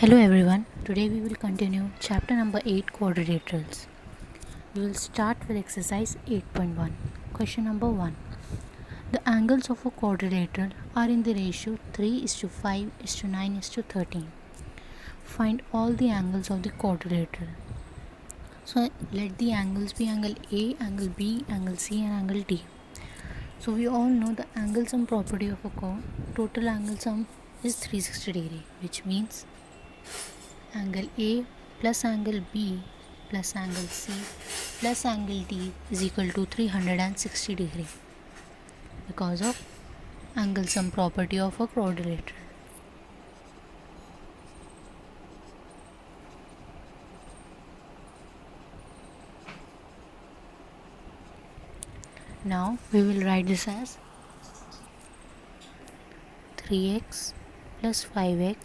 Hello everyone. Today we will continue chapter number 8 quadrilaterals. We will start with exercise 8.1. Question number 1. The angles of a quadrilateral are in the ratio 3:5:9:13. Find all the angles of the quadrilateral. So let the angles be angle A, angle B, angle C and angle D. So we all know the angle sum property of a total angle sum is 360 degree, which means angle A plus angle B plus angle C plus angle D is equal to 360 degree because of angle sum property of a quadrilateral. Now we will write this as 3x plus 5x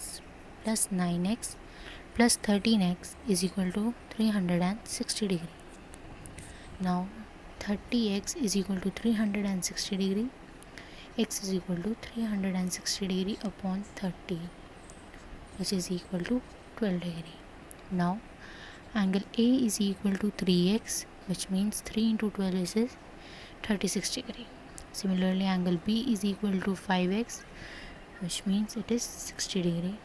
plus 9x plus 13x is equal to 360 degree. Now 30x is equal to 360 degree, x is equal to 360 degree upon 30, which is equal to 12 degree. Now angle A is equal to 3x, which means 3 into 12 is 36 degree. Similarly, angle B is equal to 5x, which means it is 60 degree.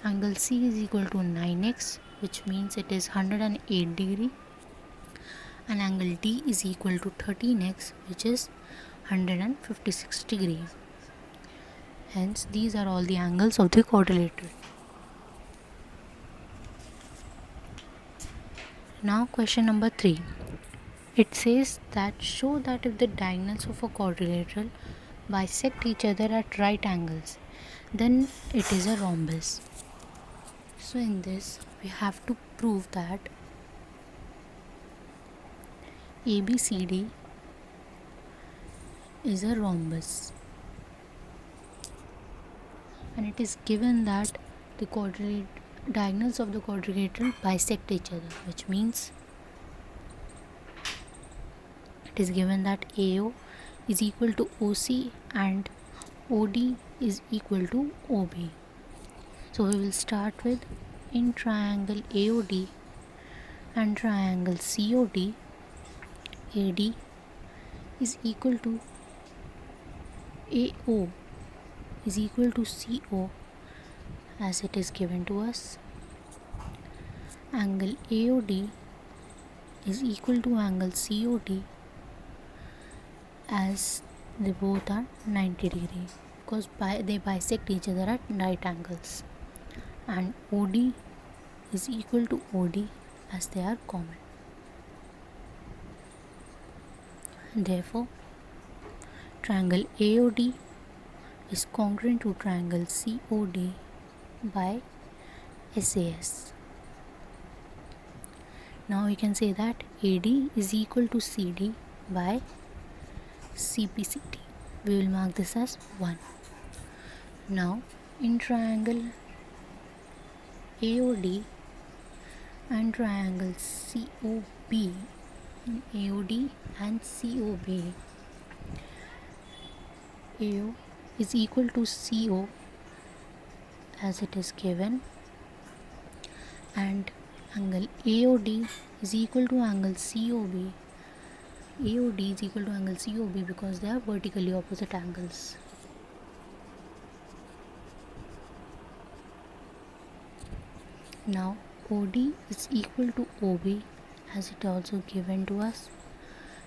Angle C is equal to 9x, which means it is 108 degree. And angle D is equal to 13x, which is 156 degree. Hence, these are all the angles of the quadrilateral. Now, question number 3. It says that show that if the diagonals of a quadrilateral bisect each other at right angles, then it is a rhombus. So in this, we have to prove that ABCD is a rhombus, and it is given that the diagonals of the quadrilateral bisect each other, which means it is given that AO is equal to OC and OD is equal to OB. So we will start with in triangle AOD and triangle COD, AD is equal to AO is equal to CO as it is given to us. Angle AOD is equal to angle COD as they both are 90 degree because they bisect each other at right angles, and OD is equal to OD as they are common. Therefore, triangle AOD is congruent to triangle COD by SAS. Now we can say that AD is equal to CD by CPCD. We will mark this as 1. Now in triangle AOD and triangle COB, AOD and COB, AO is equal to CO as it is given, and angle AOD is equal to angle COB. AOD is equal to angle COB because they are vertically opposite angles. Now OD is equal to OB as it also given to us.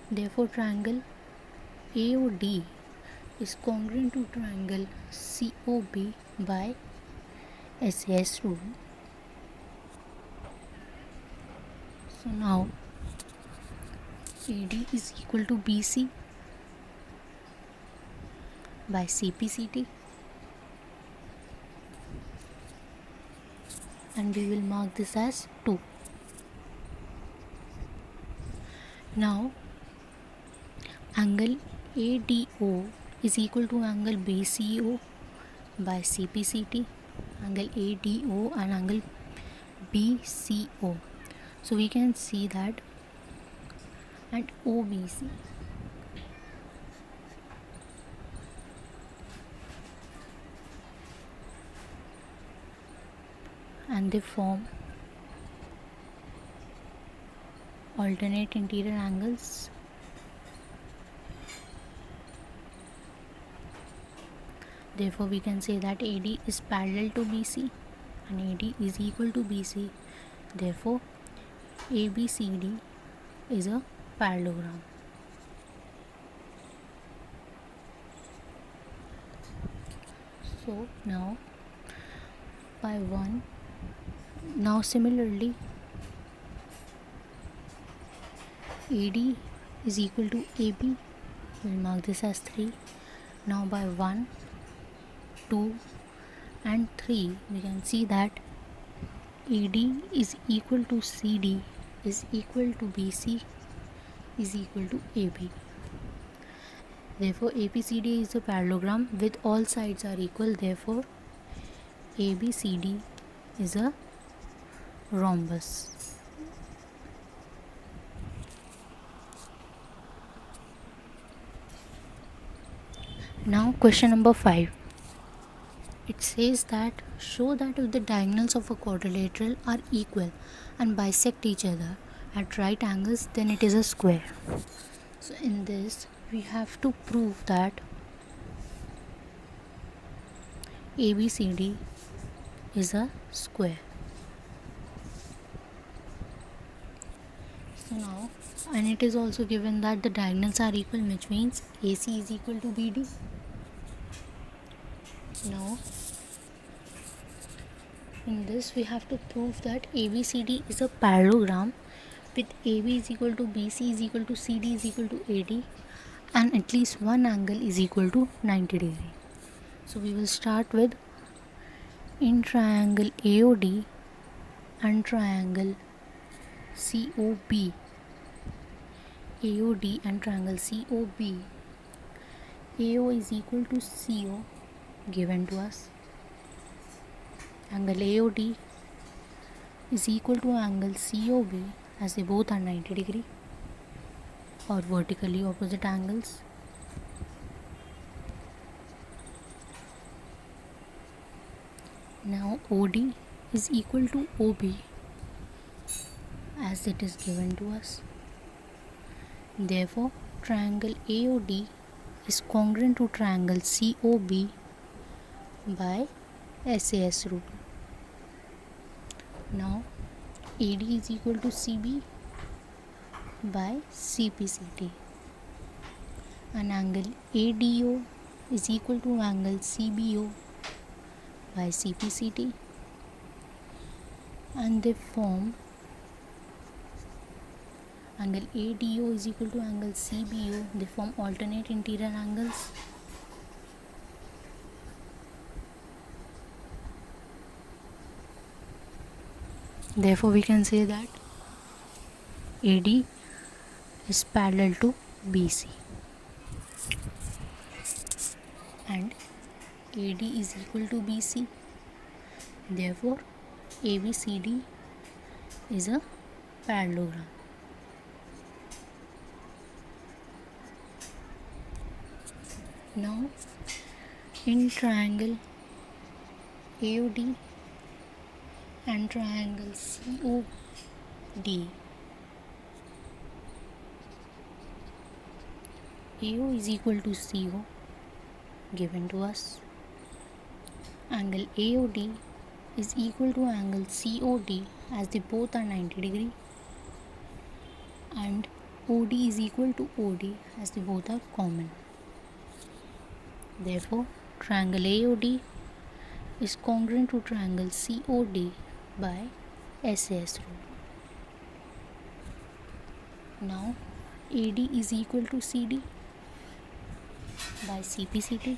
Therefore, triangle AOD is congruent to triangle COB by SAS rule. So now AD is equal to BC by CPCT, and we will mark this as 2. Now angle ADO is equal to angle BCO by CPCT, angle ADO and angle BCO. So we can see that, and OBC. and they form alternate interior angles. Therefore, we can say that AD is parallel to BC and AD is equal to BC. Therefore, ABCD is a parallelogram. So now by 1, now similarly AD is equal to AB, we'll mark this as 3. Now by 1, 2 and 3 we can see that AD is equal to CD is equal to BC is equal to AB. Therefore, ABCD is a parallelogram with all sides are equal. Therefore, ABCD is a rhombus. Now, question number 5. It says that show that if the diagonals of a quadrilateral are equal and bisect each other at right angles, then it is a square. So, in this, we have to prove that ABCD is a square. So now, and it is also given that the diagonals are equal, which means AC is equal to BD. Now, in this we have to prove that ABCD is a parallelogram with AB is equal to BC is equal to CD is equal to AD and at least one angle is equal to 90 degree. So we will start with in triangle AOD and triangle COB. AOD and triangle COB. AO is equal to CO given to us. Angle AOD is equal to angle COB as they both are 90 degree or vertically opposite angles. Now OD is equal to OB as it is given to us. Therefore, triangle AOD is congruent to triangle COB by SAS rule. Now, AD is equal to CB by CPCT. And angle ADO is equal to angle CBO by CPCT. And they form angle ADO is equal to angle CBO. They form alternate interior angles. Therefore, we can say that AD is parallel to BC and AD is equal to BC. Therefore, ABCD is a parallelogram. Now, in triangle AOD and triangle COD, AO is equal to CO given to us. Angle AOD is equal to angle COD as they both are 90 degree and OD is equal to OD as they both are common. Therefore, triangle AOD is congruent to triangle COD by SAS rule. Now, AD is equal to CD by CPCT.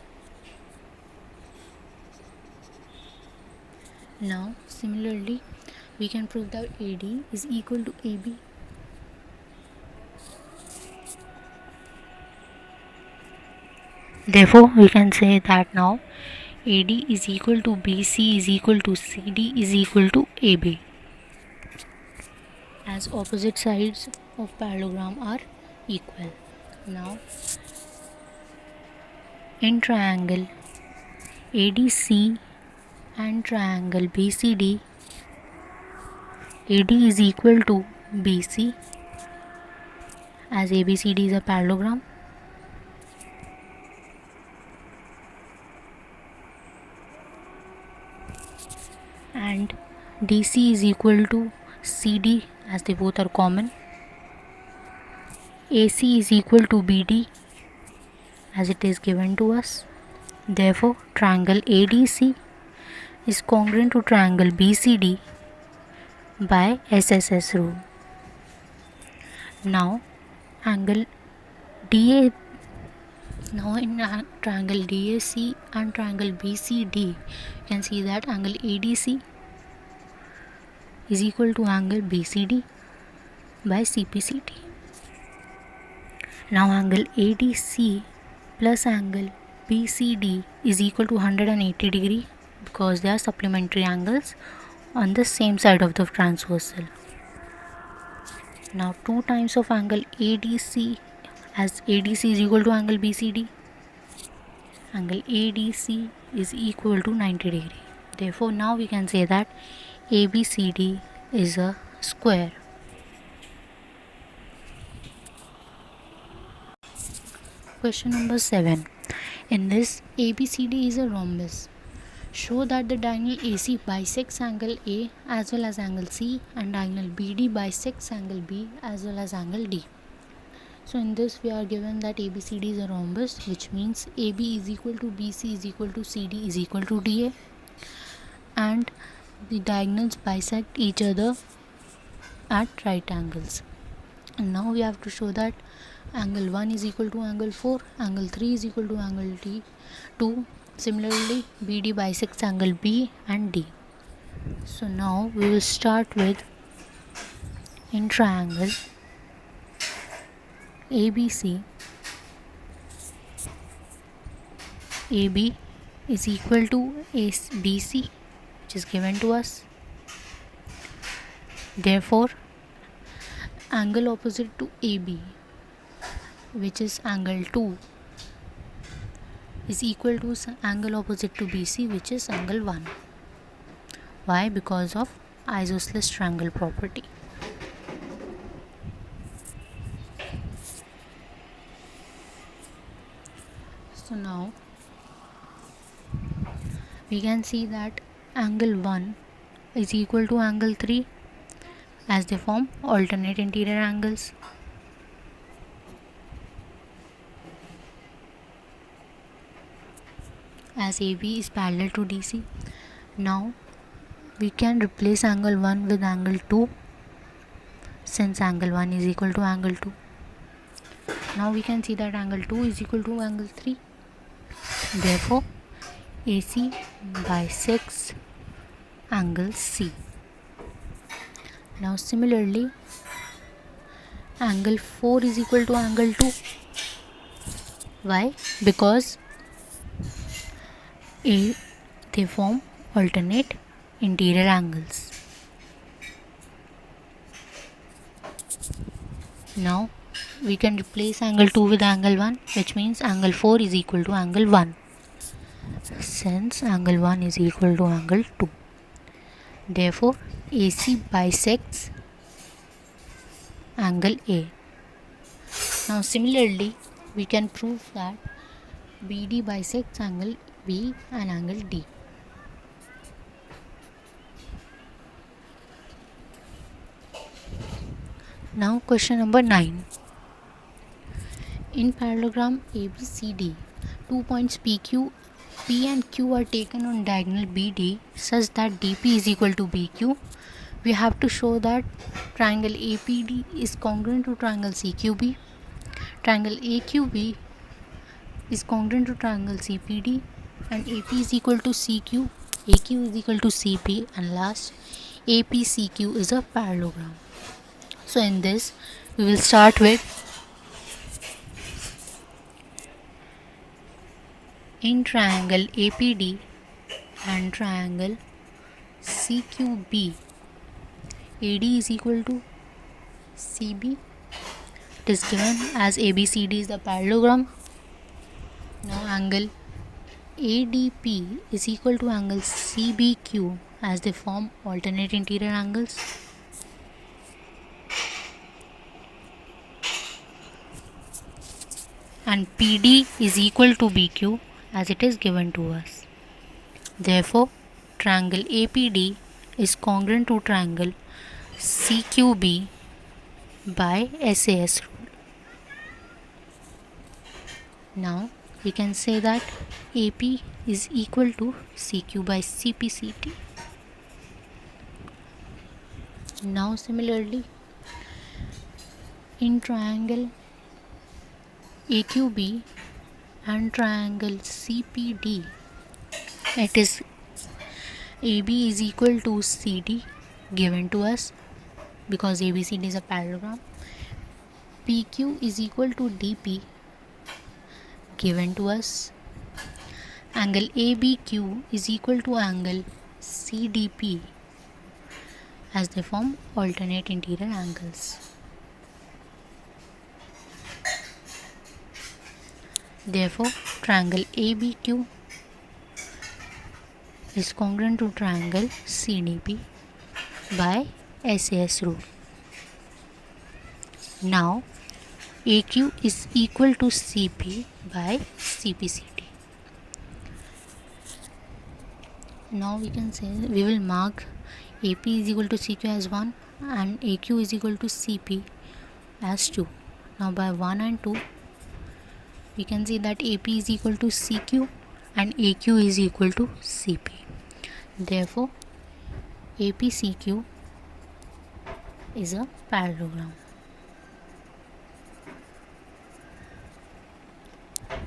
Now, similarly, we can prove that AD is equal to AB. Therefore, we can say that now AD is equal to BC is equal to CD is equal to AB, as opposite sides of parallelogram are equal. Now, in triangle ADC and triangle BCD, AD is equal to BC, as ABCD is a parallelogram, and DC is equal to CD, as they both are common. AC is equal to BD, as it is given to us. Therefore, triangle ADC is congruent to triangle BCD by SSS rule. Now, angle DA. Now, in triangle DAC and triangle BCD, you can see that angle ADC is equal to angle BCD by CPCD. Now, angle ADC plus angle BCD is equal to 180 degree, because they are supplementary angles on the same side of the transversal. Now 2 times of angle ADC, as ADC is equal to angle BCD, angle ADC is equal to 90 degree. Therefore, now we can say that ABCD is a square. Question number 7. In this, ABCD is a rhombus. Show that the diagonal AC bisects angle A as well as angle C, and diagonal BD bisects angle B as well as angle D. So in this, we are given that ABCD is a rhombus, which means AB is equal to BC is equal to CD is equal to DA, and the diagonals bisect each other at right angles. And now we have to show that angle 1 is equal to angle 4, angle 3 is equal to angle D2. Similarly, BD bisects angle B and D. So now we will start with, in triangle ABC, AB is equal to BC, which is given to us. Therefore, angle opposite to AB, which is angle 2, is equal to angle opposite to BC, which is angle 1. Why? Because of isosceles triangle property. So now we can see that angle 1 is equal to angle 3, as they form alternate interior angles. As AB is parallel to DC. Now we can replace angle 1 with angle 2, since angle 1 is equal to angle 2. Now we can see that angle 2 is equal to angle 3. Therefore, AC bisects angle C. Now similarly, angle 4 is equal to angle 2. Why? Because they form alternate interior angles. Now we can replace angle 2 with angle 1, which means angle 4 is equal to angle 1, since angle 1 is equal to angle 2. Therefore, AC bisects angle A. Now similarly, we can prove that BD bisects angle B and angle D. Now question number 9. In parallelogram ABCD, 2 points P and Q are taken on diagonal BD such that DP is equal to BQ. We have to show that triangle APD is congruent to triangle CQB, triangle AQB is congruent to triangle CPD, and AP is equal to CQ, AQ is equal to CP, and last APCQ is a parallelogram. So in this, we will start with, in triangle APD and triangle CQB, AD is equal to CB. It is given as ABCD is the parallelogram. Now angle ADP is equal to angle CBQ, as they form alternate interior angles. and PD is equal to BQ as it is given to us. Therefore, triangle APD is congruent to triangle CQB by SAS rule. Now we can say that AP is equal to CQ by CPCT. Now similarly, in triangle AQB and triangle CPD, it is AB is equal to CD given to us because ABCD is a parallelogram. PQ is equal to DP given to us. Angle ABQ is equal to angle CDP as they form alternate interior angles. Therefore, triangle ABQ is congruent to triangle CDP by SAS rule. Now, AQ is equal to CP by CPCT. Now we can say we will mark AP is equal to CQ as 1 and AQ is equal to CP as 2. Now by 1 and 2 we can see that AP is equal to CQ and AQ is equal to CP. Therefore, APCQ is a parallelogram.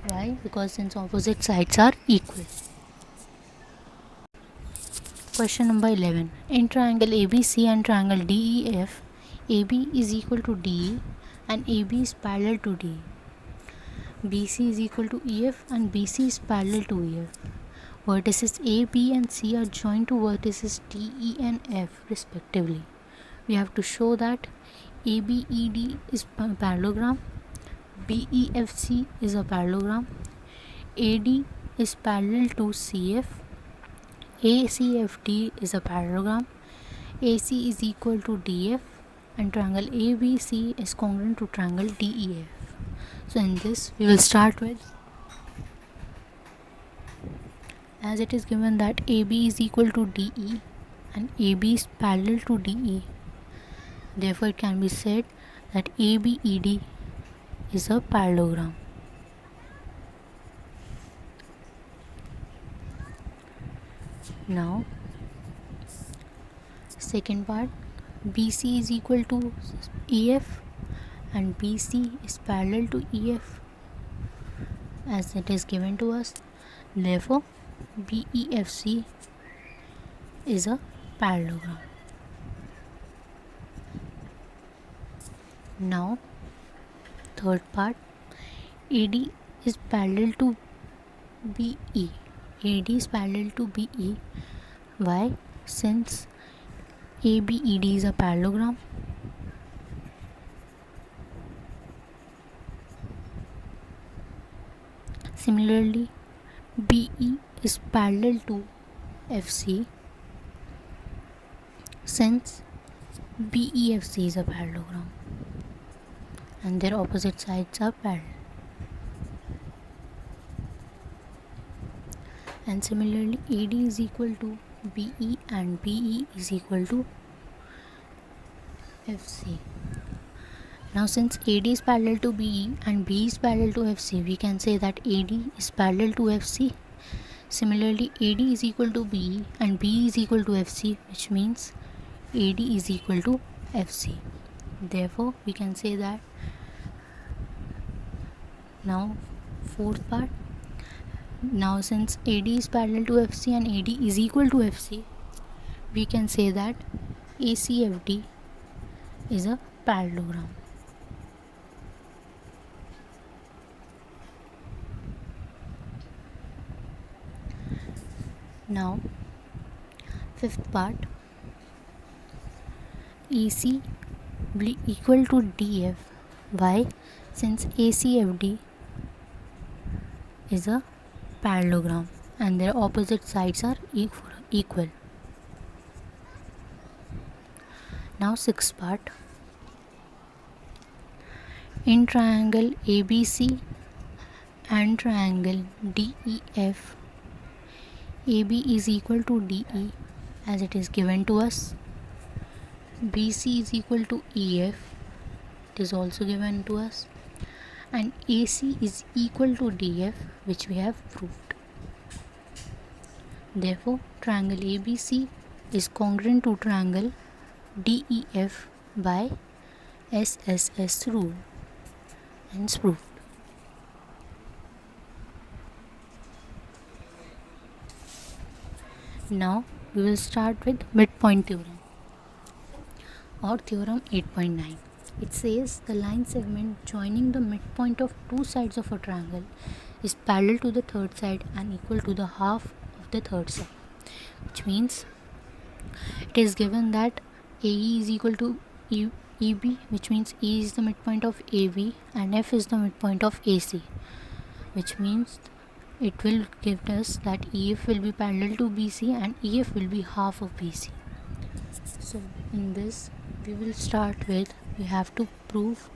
Why? Because since opposite sides are equal. Question number 11. In triangle ABC and triangle DEF, AB is equal to DE and AB is parallel to DE. BC is equal to EF and BC is parallel to EF. Vertices A, B and C are joined to vertices D, E and F respectively. We have to show that ABED is a parallelogram, BEFC is a parallelogram, AD is parallel to CF, ACFD is a parallelogram, AC is equal to DF and triangle ABC is congruent to triangle DEF. So in this we will start with, as it is given that AB is equal to DE and AB is parallel to DE. Therefore it can be said that ABED is a parallelogram. Now second part, BC is equal to EF and BC is parallel to EF as it is given to us. Therefore BEFC is a parallelogram. Now third part, AD is parallel to BE. AD is parallel to BE. Why? Since ABED is a parallelogram. Similarly, BE is parallel to FC since BEFC is a parallelogram and their opposite sides are parallel. And similarly, AD is equal to BE and BE is equal to FC. Now since AD is parallel to BE and BE is parallel to FC, we can say that AD is parallel to FC. Similarly, AD is equal to BE and BE is equal to FC, which means AD is equal to FC. Therefore, we can say that. Now fourth part, now since AD is parallel to FC and AD is equal to FC, we can say that ACFD is a parallelogram. Now fifth part, AC will be equal to DF. Why? Since ACFD is a parallelogram and their opposite sides are equal. Now sixth part, in triangle ABC and triangle DEF, AB is equal to DE as it is given to us. BC is equal to EF, it is also given to us. And AC is equal to DF, which we have proved. Therefore, triangle ABC is congruent to triangle DEF by SSS rule. Hence proved. Now we will start with midpoint theorem or theorem 8.9. It says the line segment joining the midpoint of two sides of a triangle is parallel to the third side and equal to the half of the third side, which means it is given that AE is equal to EB, which means E is the midpoint of AB and F is the midpoint of AC, which means it will give us that EF will be parallel to BC and EF will be half of BC. So in this we will start with, we have to prove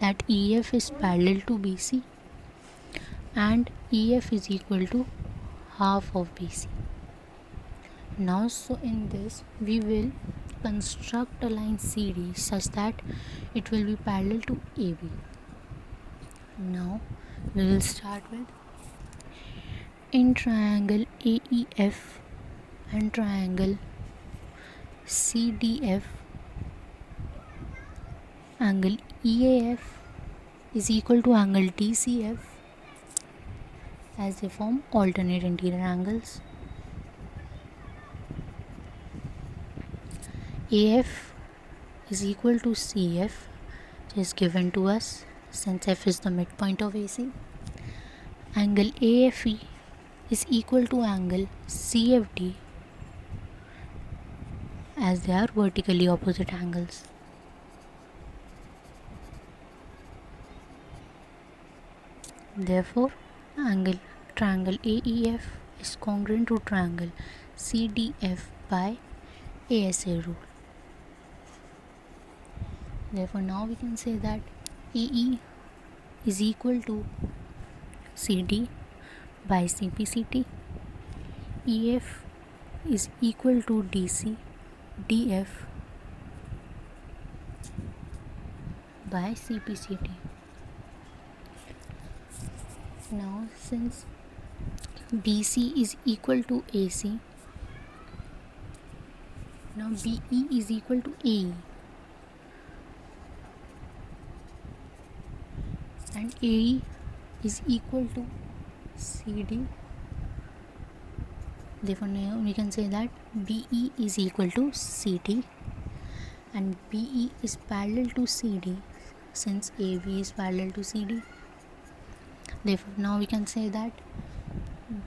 that EF is parallel to BC and EF is equal to half of BC. Now, so in this we will construct a line CD such that it will be parallel to AB. Now we will start with, in triangle AEF and triangle CDF, angle EAF is equal to angle DCF as they form alternate interior angles. AF is equal to CF, which is given to us since F is the midpoint of AC. Angle AFE is equal to angle CFD as they are vertically opposite angles. Therefore, triangle AEF is congruent to triangle CDF by ASA rule. Therefore, now we can say that AE is equal to CD by CPCT, EF is equal to DC DF by CPCT. Now, since BC is equal to AC, now BE is equal to AE and AE is equal to CD. Therefore, now we can say that BE is equal to CD and BE is parallel to CD since AB is parallel to CD. Therefore, now we can say that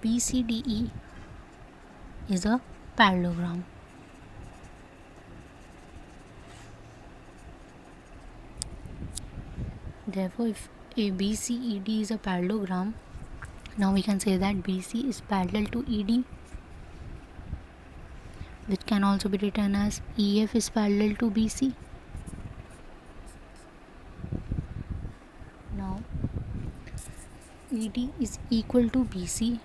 BCDE is a parallelogram. Therefore, if ABCED is a parallelogram, now we can say that BC is parallel to ED, which can also be written as EF is parallel to BC. Now, ED is equal to BC.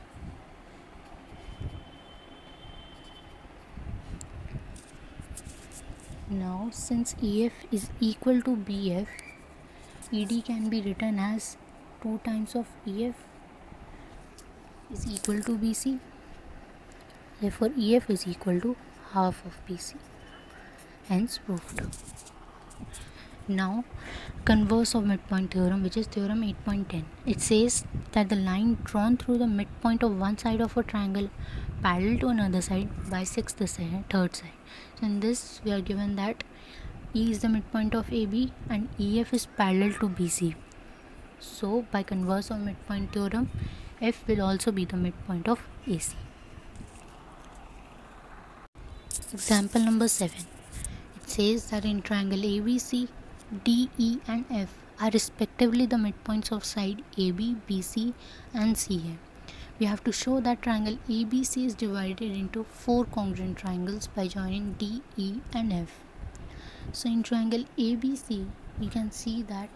Now, since EF is equal to BF, ED can be written as 2 times of EF is equal to BC. Therefore, EF is equal to half of BC. Hence proved. Now, converse of midpoint theorem, which is theorem 8.10. It says that the line drawn through the midpoint of one side of a triangle parallel to another side bisects the third side. So in this we are given that E is the midpoint of AB and EF is parallel to BC. So by converse of midpoint theorem, F will also be the midpoint of AC. Example number 7. It says that in triangle ABC, DE and F are respectively the midpoints of side AB, BC and CA. We have to show that triangle ABC is divided into 4 congruent triangles by joining DE and F. So in triangle ABC, we can see that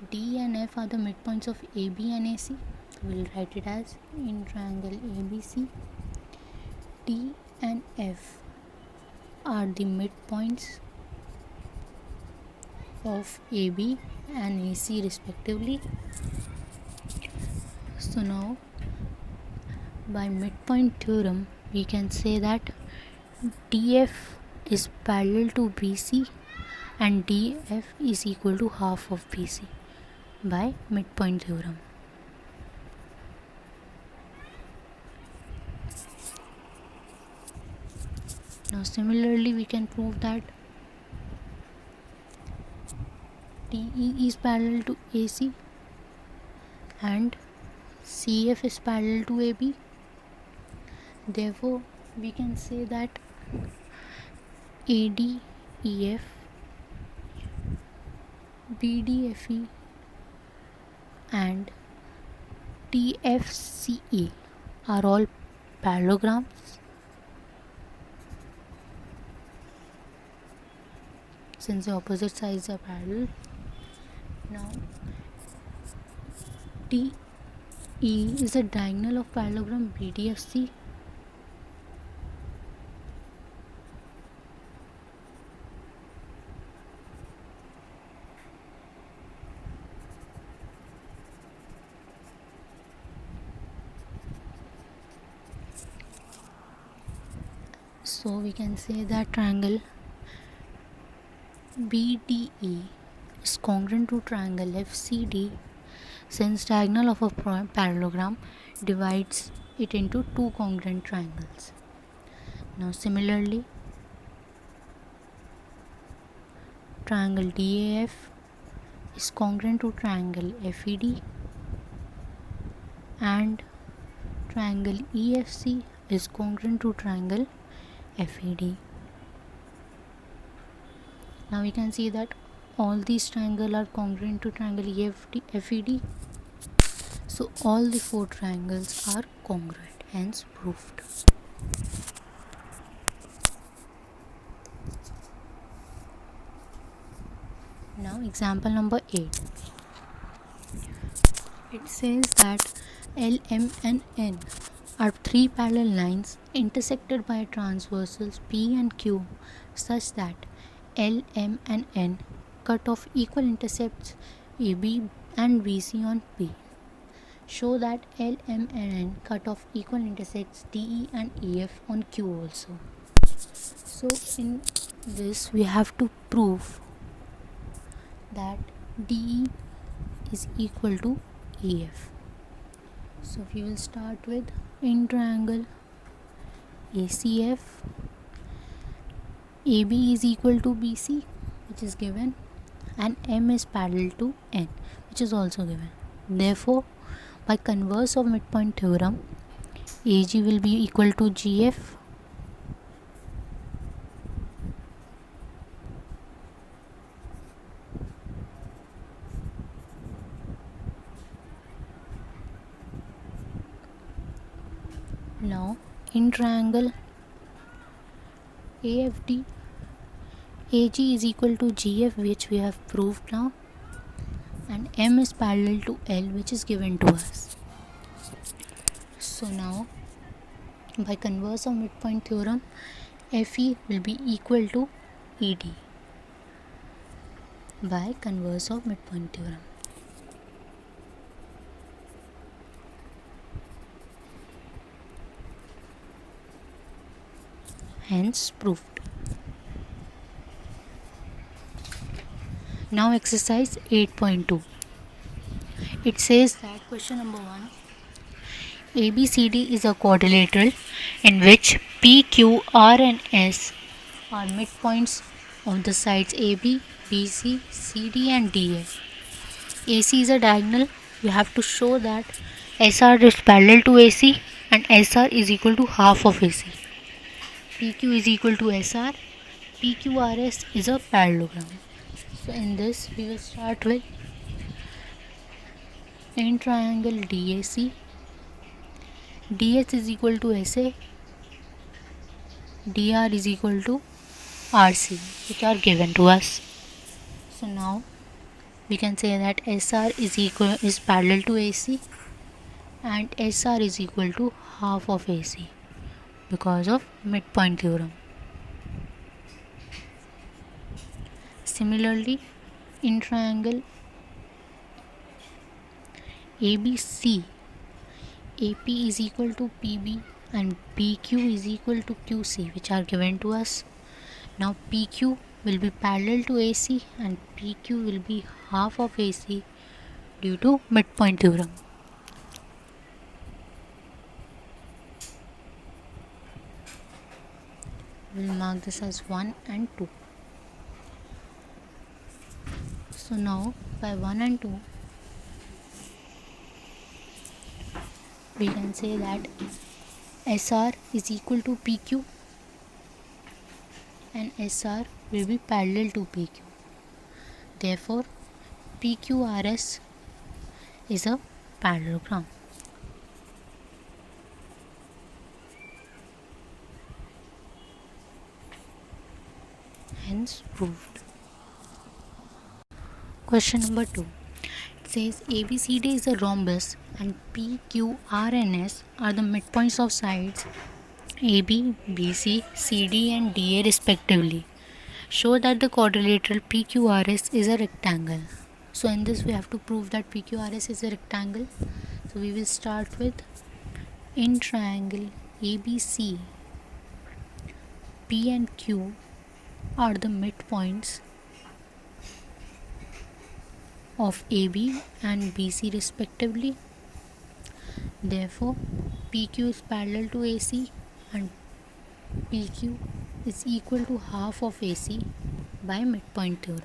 D and F are the midpoints of AB and AC. So we'll write it as in triangle ABC, D and F are the midpoints of AB and AC respectively. So now by midpoint theorem we can say that DF is parallel to BC and DF is equal to half of BC by midpoint theorem. Now similarly we can prove that DE is parallel to AC and CF is parallel to AB. Therefore we can say that ADEF, BDFE and TFCE are all parallelograms since the opposite sides are parallel. Now TE is a diagonal of parallelogram BDFC. So we can say that triangle BDE is congruent to triangle FCD since diagonal of a parallelogram divides it into two congruent triangles. Now similarly triangle DAF is congruent to triangle FED and triangle EFC is congruent to triangle FED. Now we can see that all these triangles are congruent to triangle FED. So all the four triangles are congruent, hence proved. Now example number 8. It says that LM and N are three parallel lines intersected by transversals P and Q such that L, M and N cut off equal intercepts AB and BC on P. Show that L, M and N cut off equal intersects DE and EF on Q also. So in this we have to prove that DE is equal to EF. So we will start with in triangle ACF, AB is equal to BC, which is given, and M is parallel to N, which is also given. Therefore, by converse of midpoint theorem, AG will be equal to GF now in triangle AFD, AG is equal to GF, which we have proved now, and M is parallel to L, which is given to us. So now by converse of midpoint theorem, FE will be equal to ED by converse of midpoint theorem. Hence proved. Now exercise 8.2. It says that question number 1, ABCD is a quadrilateral in which P, Q, R and S are midpoints of the sides AB, BC, CD and DA. AC is a diagonal. You have to show that SR is parallel to AC and SR is equal to half of AC. PQ is equal to SR. PQRS is a parallelogram. So in this we will start with in triangle DAC, DS is equal to SA, DR is equal to RC, which are given to us. So now we can say that SR is parallel to AC and SR is equal to half of AC because of midpoint theorem. Similarly, in triangle ABC, AP is equal to PB and PQ is equal to QC, which are given to us. Now PQ will be parallel to AC and PQ will be half of AC due to midpoint theorem. We'll mark this as 1 and 2. So now by 1 and 2 we can say that SR is equal to PQ and SR will be parallel to PQ. Therefore, PQRS is a parallelogram. Hence proved. Question number 2. It says ABCD is a rhombus and PQRNS are the midpoints of sides AB, BC, CD and DA respectively. Show that the quadrilateral PQRS is a rectangle. So in this we have to prove that PQRS is a rectangle. So we will start with, in triangle ABC, P and Q are the midpoints of AB and BC respectively. Therefore, PQ is parallel to AC and PQ is equal to half of AC by midpoint theorem.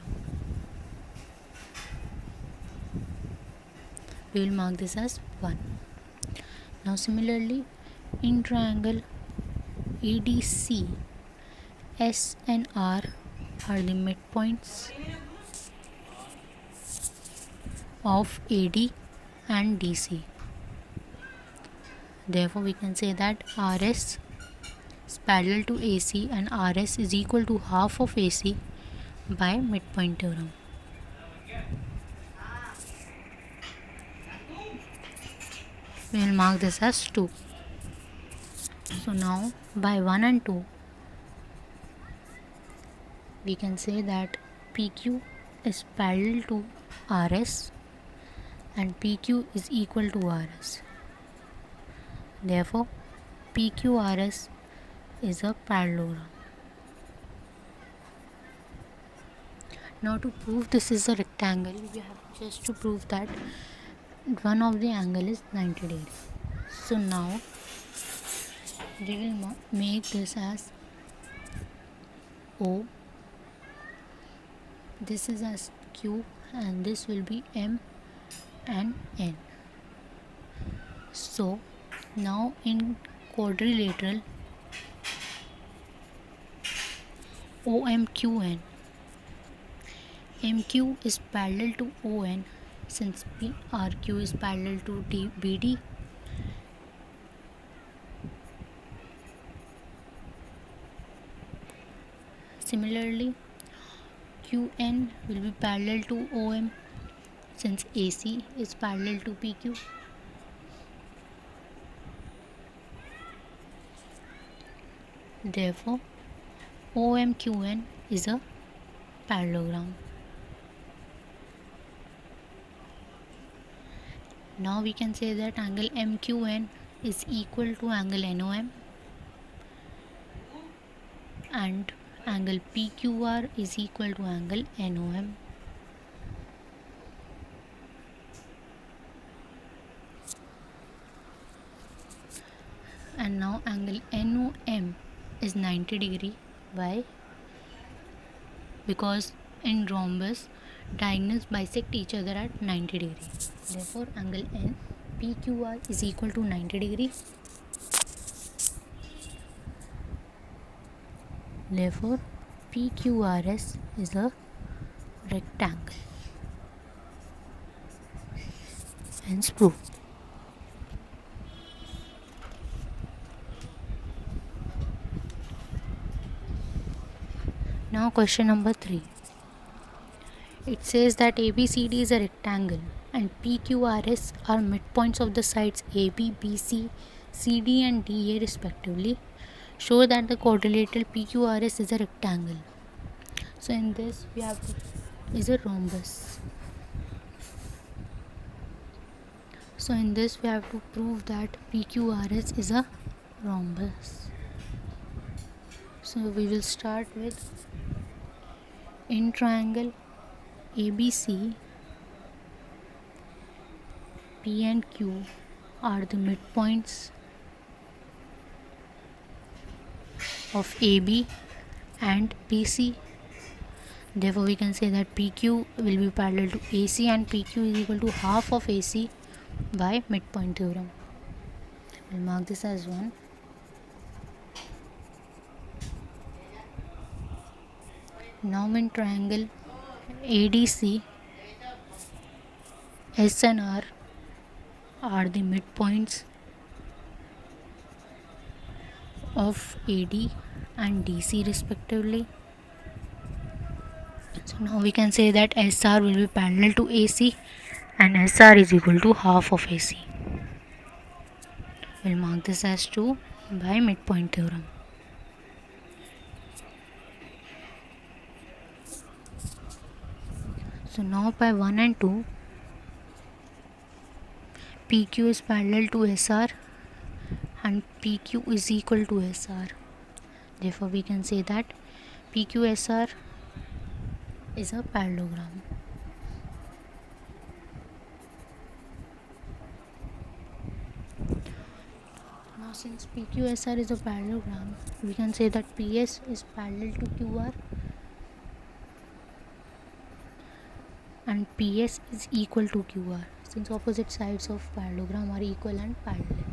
We will mark this as 1. Now similarly, in triangle ADC, S and R are the midpoints of AD and DC. Therefore, we can say that RS is parallel to AC and RS is equal to half of AC by midpoint theorem. We will mark this as 2. So now by 1 and 2 we can say that PQ is parallel to RS and PQ is equal to RS. Therefore, PQRS is a parallelogram. Now to prove this is a rectangle, we have just to prove that one of the angle is 90 degrees. So now we will make this as O, this is as Q and this will be M and N. So now in quadrilateral OMQN, MQ is parallel to ON since RQ is parallel to BD. Similarly, QN will be parallel to OM since AC is parallel to PQ. Therefore, OMQN is a parallelogram. Now we can say that angle MQN is equal to angle NOM and angle PQR is equal to angle NOM. And now angle NOM is 90 degree. Why? Because in rhombus diagonals bisect each other at 90 degree. Therefore, angle PQR is equal to 90 degree. Therefore, PQRS is a rectangle. Hence proof. Now question number 3. It says that ABCD is a rectangle and PQRS are midpoints of the sides AB, BC, CD and DA respectively. Show that the quadrilateral PQRS is a rectangle. So in this we have is a rhombus. So in this we have to prove that PQRS is a rhombus. So we will start with in triangle ABC, P and Q are the midpoints of AB and PC. Therefore we can say that PQ will be parallel to AC and PQ is equal to half of AC by midpoint theorem. We'll mark this as 1. Now in triangle ADC, S and R are the midpoints of AD and DC respectively. So now we can say that SR will be parallel to AC and SR is equal to half of AC. We'll mark this as 2 by midpoint theorem. So now by 1 and 2, PQ is parallel to SR and PQ is equal to SR. Therefore we can say that PQSR is a parallelogram. Now since PQSR is a parallelogram, we can say that PS is parallel to QR and PS is equal to QR, since opposite sides of parallelogram are equal and parallel.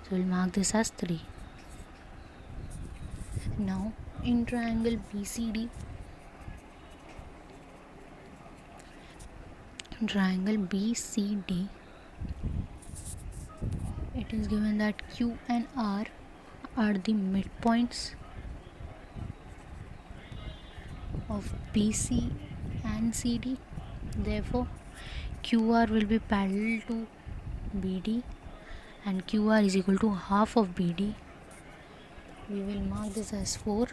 So we'll mark this as 3. Now in triangle BCD, it is given that Q and R are the midpoints of BC and CD. Therefore QR will be parallel to BD and QR is equal to half of BD. We will mark this as 4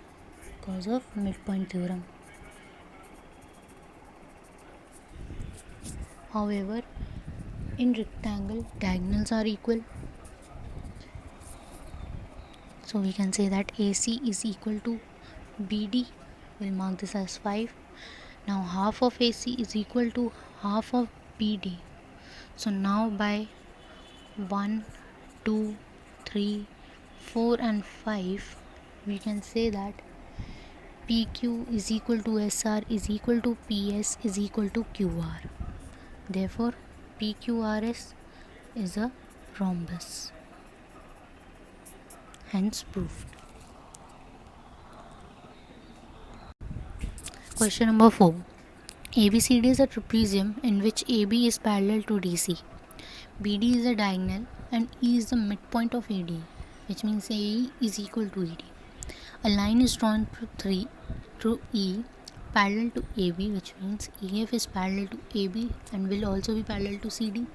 because of midpoint theorem. However, in rectangle diagonals are equal, so we can say that AC is equal to BD. We'll mark this as 5. Now half of AC is equal to half of BD. So now by 1, 2, 3, 4 and 5 we can say that PQ is equal to SR is equal to PS is equal to QR. Therefore PQRS is a rhombus. Hence proved. Question number 4. ABCD is a trapezium in which AB is parallel to DC. BD is a diagonal and E is the midpoint of AD, which means AE is equal to ED. A line is drawn through E parallel to AB, which means EF is parallel to AB and will also be parallel to CD,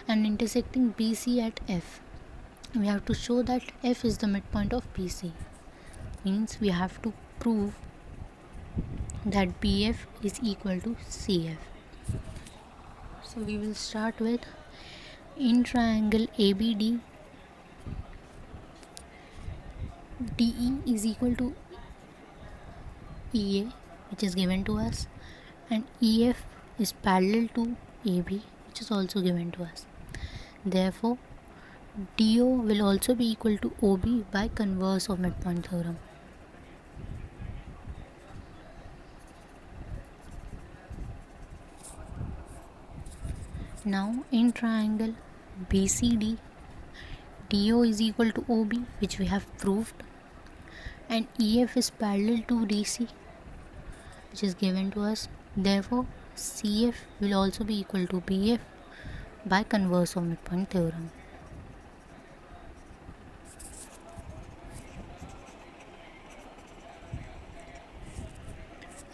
and intersecting BC at F. We have to show that F is the midpoint of BC. Means we have to prove that BF is equal to CF. So we will start with in triangle ABD, DE is equal to EA, which is given to us, and EF is parallel to AB, which is also given to us. Therefore DO will also be equal to OB by converse of midpoint theorem. Now in triangle BCD, DO is equal to OB, which we have proved, and EF is parallel to DC, which is given to us. Therefore CF will also be equal to BF by converse of midpoint theorem.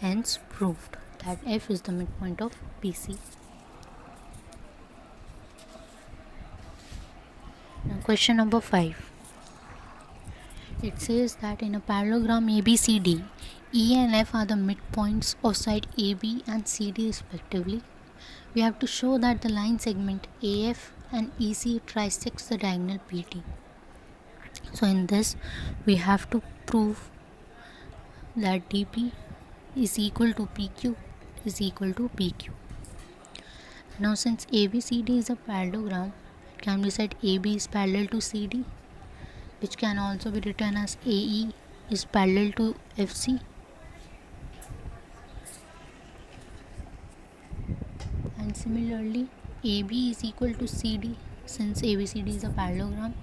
Hence proved. that F is the midpoint of BC. Now question number 5. It says that in a parallelogram ABCD, E and F are the midpoints of side AB and CD respectively. We have to show that the line segment AF and EC trisects the diagonal PT. So in this we have to prove that DP is equal to PQ is equal to PQ. Now since ABCD is a parallelogram, it can be said AB is parallel to CD, which can also be written as AE is parallel to FC, and similarly AB is equal to CD since ABCD is a parallelogram,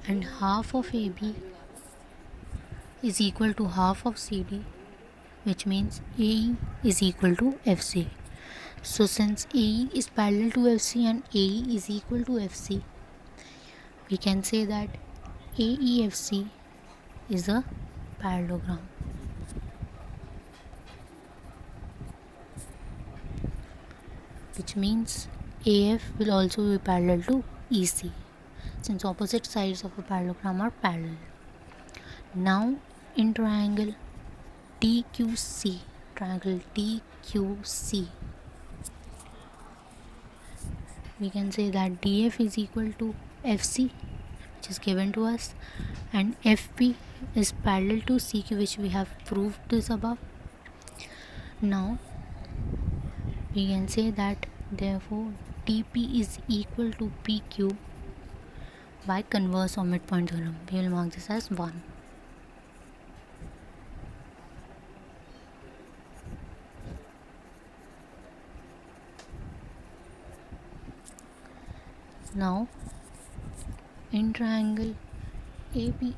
and half of AB is equal to half of CD, which means AE is equal to FC. So since AE is parallel to FC and AE is equal to FC, we can say that AEFC is a parallelogram. Which means AF will also be parallel to EC, since opposite sides of a parallelogram are parallel. Now in triangle TQC, we can say that DF is equal to FC, which is given to us, and FP is parallel to CQ, which we have proved this above. Now we can say that therefore TP is equal to PQ by converse of midpoint theorem. We will mark this as 1. Now in triangle ABP,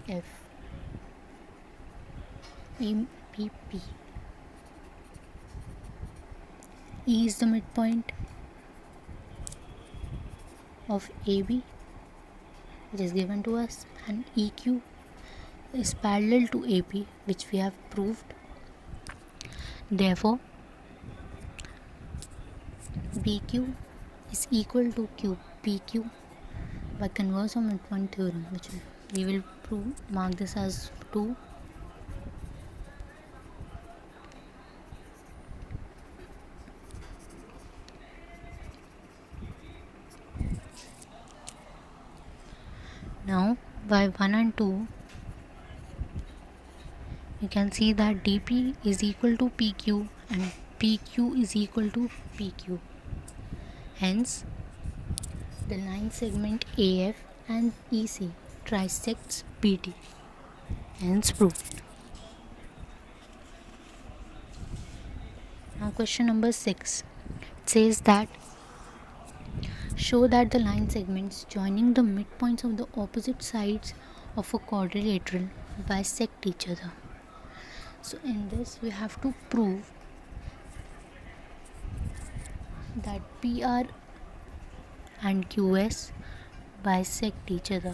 E is the midpoint of AB, which is given to us, and EQ is parallel to AP, which we have proved. Therefore BQ is equal to PQ by converse of midpoint theorem, which we will mark this as 2. Now by 1 and 2 you can see that DP is equal to PQ and PQ is equal to PQ. Hence the line segment AF and EC trisects BT. Hence proved. Now question number 6. It says that show that the line segments joining the midpoints of the opposite sides of a quadrilateral bisect each other. So in this we have to prove that PR and QS bisect each other.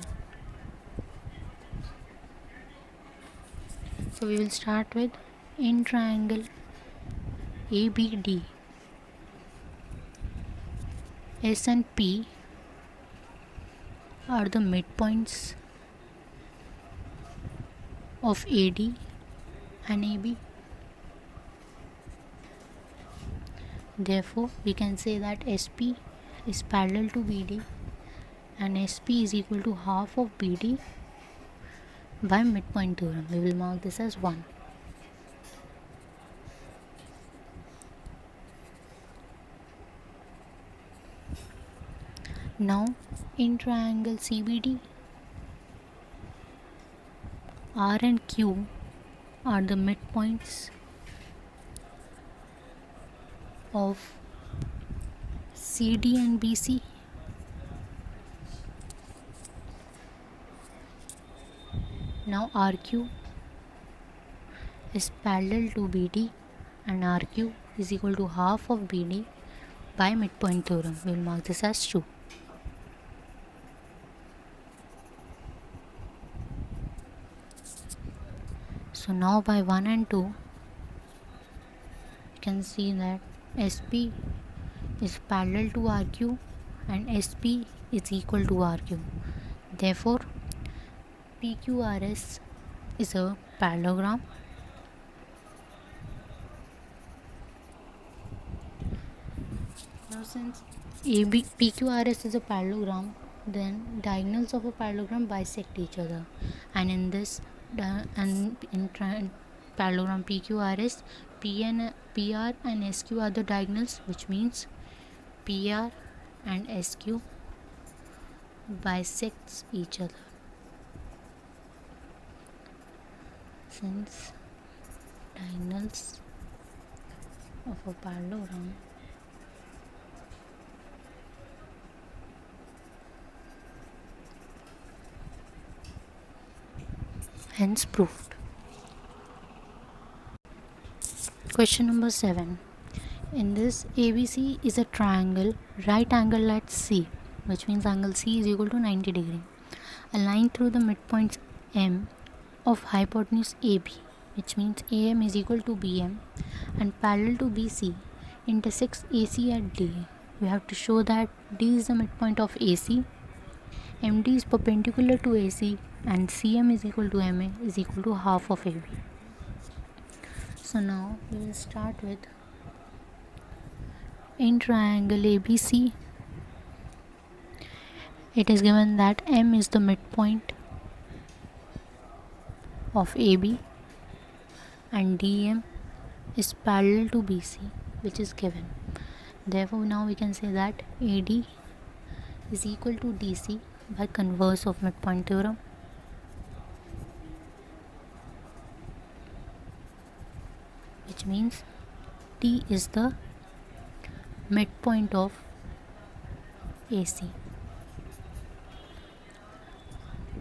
So we will start with in triangle ABD, S and P are the midpoints of AD and AB. Therefore we can say that SP is parallel to BD and SP is equal to half of BD by midpoint theorem. We will mark this as 1. Now in triangle CBD, R and Q are the midpoints of CD and BC. Now RQ is parallel to BD and RQ is equal to half of BD by midpoint theorem. We will mark this as 2. So now by 1 and 2 can see that SP is parallel to RQ and SP is equal to RQ. Therefore, PQRS is a parallelogram. Now, since PQRS is a parallelogram, then diagonals of a parallelogram bisect each other, and in this parallelogram PQRS, PR and SQ are the diagonals, which means PR and SQ bisects each other. Since diagonals of a parallelogram hence proved. Question number 7. In this, ABC is a triangle right angle at C, which means angle C is equal to 90 degree. A line through the midpoints M of hypotenuse AB, which means AM is equal to BM, and parallel to BC intersects AC at D. We have to show that D is the midpoint of AC, MD is perpendicular to AC, and CM is equal to MA is equal to half of AB. So now we will start with, in triangle ABC, it is given that M is the midpoint of AB and DM is parallel to BC, which is given. Therefore, now we can say that AD is equal to DC by converse of midpoint theorem. Which means D is the midpoint of AC.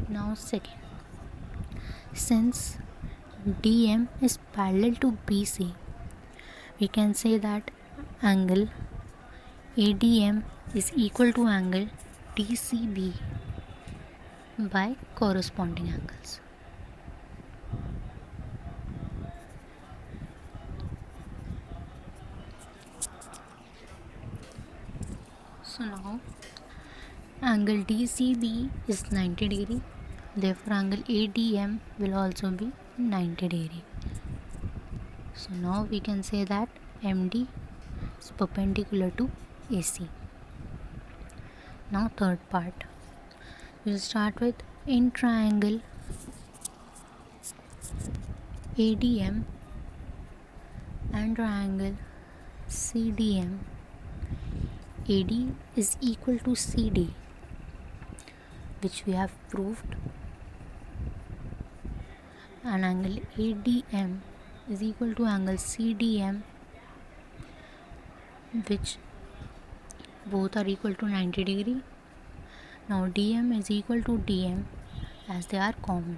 Now second, since DM is parallel to BC, we can say that angle ADM is equal to angle DCB by corresponding angles. So now angle DCB is 90 degree, therefore angle ADM will also be 90 degree. So now we can say that MD is perpendicular to AC. Now third part, we will start with, in triangle ADM and triangle CDM, AD is equal to CD, which we have proved, and angle ADM is equal to angle CDM, which both are equal to 90 degree. Now DM is equal to DM as they are common.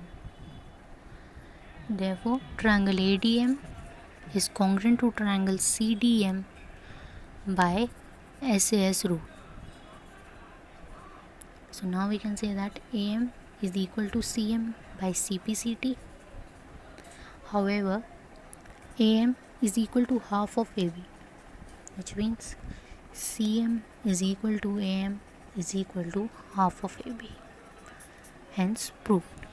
Therefore, triangle ADM is congruent to triangle CDM by SAS rule. So now we can say that AM is equal to CM by CPCT. However, AM is equal to half of AB, which means CM is equal to AM is equal to half of AB. Hence proved.